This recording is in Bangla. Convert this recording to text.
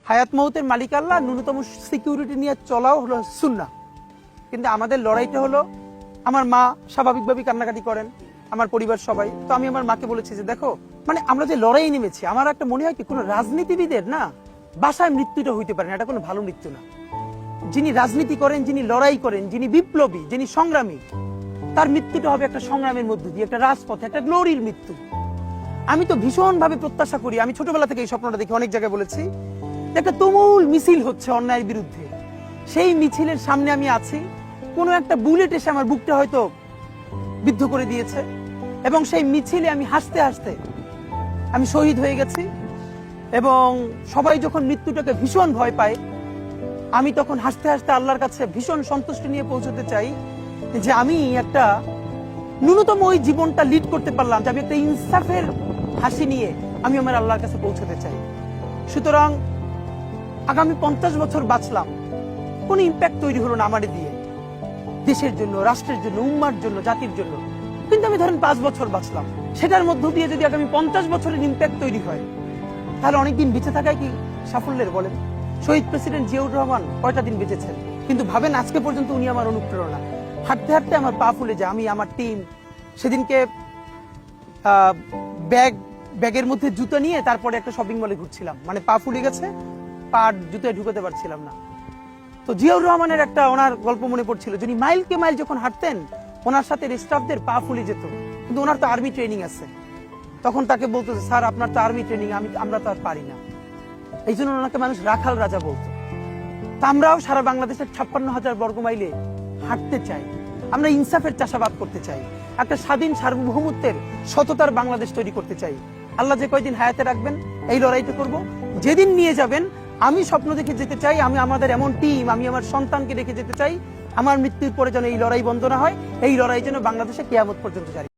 হায়াত মৌতের মালিক আল্লাহ, ন্যূনতম সিকিউরিটি নিয়ে চলাও হলো সুন্নাহ। কিন্তু আমাদের লড়াইটা হলো, আমার মা স্বাভাবিকভাবেই কান্নাকাটি করেন, আমার পরিবার সবাই। তো আমি আমার মাকে বলেছি যে দেখো, মানে আমরা যে লড়াই নেমেছি, আমার একটা মনে হয় কি, কোনো রাজনীতিবিদের না বাসায় মৃত্যুটা হইতে পারে না, এটা কোনো ভালো মৃত্যু না। যিনি রাজনীতি করেন, যিনি লড়াই করেন, যিনি বিপ্লবী, যিনি সংগ্রামী, তার মৃত্যুটা হবে একটা সংগ্রামের মধ্য দিয়ে, একটা রাজপথে, একটা গ্লোরির মৃত্যু। আমি তো ভীষণ ভাবে প্রত্যাশা করি, আমি ছোটবেলা থেকে এই স্বপ্নটা দেখি, অনেক জায়গায় বলেছি, একটা তুমুল মিছিল হচ্ছে অন্যায়ের বিরুদ্ধে, সেই মিছিলের সামনে আমি আছি, কোনো একটা বুলেট এসে আমার বুকটা হয়তো বিদ্ধ করে দিয়েছে, এবং সেই মিছিলে আমি হাসতে হাসতে আমি শহীদ হয়ে গেছি। এবং সবাই যখন মৃত্যুটাকে ভীষণ ভয় পায়, আমি তখন হাসতে হাসতে আল্লাহর কাছে ভীষণ সন্তুষ্টি নিয়ে পৌঁছতে চাই যে আমি একটা ন্যূনতম ওই জীবনটা লিড করতে পারলাম, যে আমি একটা ইনসাফের হাসি নিয়ে আমি আমার আল্লাহর কাছে পৌঁছতে চাই। সুতরাং আগামী 50 বছর বাঁচলাম, কোন ইম্প্যাক্ট তৈরি হলো না আমারে দিয়ে, দেশের জন্য, রাষ্ট্রের জন্য, উম্মার জন্য, জাতির জন্য। কিন্তু আমি ধরেন 5 বছর বাঁচলাম, সেটার মধ্য দিয়ে যদি আগামী 50 বছরের ইম্প্যাক্ট তৈরি হয়, তাহলে অনেকদিন বেঁচে থাকায় কি সাফল্যের বলেন? শহীদ প্রেসিডেন্ট জিয়াউর রহমান কয়টা দিন বেঁচেছেন, কিন্তু ভাবেন আজকে পর্যন্ত উনি আমার অনুপ্রেরণা। হাঁটতে হাঁটতে আমার পা ফুলে যায়, আমি, আমার টিম, সেদিনকে ব্যাগের মধ্যে জুতো নিয়ে তারপরে একটা শপিং মলে ঘুরছিলাম, মানে পা ফুলে গেছে, পা জুতোয় ঢুকাতে পারছিলাম না। তো জিয়াউর রহমানের একটা ওনার গল্প মনে পড়ছিল, যিনি মাইলকে মাইল যখন হাঁটতেন, ওনার সাথে স্টাফদের পা ফুলে যেত, কিন্তু ওনার তো আর্মি ট্রেনিং আছে। তখন তাকে বলতো, স্যার আপনার তো আর্মি ট্রেনিং, আমরা তো আর পারি না। এই জন্য ওনাকে মানুষ রাখাল রাজা বলতো। তা আমরাও সারা বাংলাদেশের 56,000 বর্গ মাইলে হাঁটতে চাই, আমরা ইনসাফের চাষাবাদ করতে চাই, একটা স্বাধীন সার্বভৌমত্বের সততার বাংলাদেশ তৈরি করতে চাই। আল্লাহ যে কয়দিন হায়াতে রাখবেন, এই লড়াইটা করব। যেদিন নিয়ে যাবেন, আমি স্বপ্ন দেখে যেতে চাই, আমি আমাদের এমন টিম, আমি আমার সন্তানকে রেখে যেতে চাই, আমার মৃত্যুর পরে যেন এই লড়াই বন্ধ না হয়, এই লড়াই যেন বাংলাদেশে কিয়ামত পর্যন্ত জারি।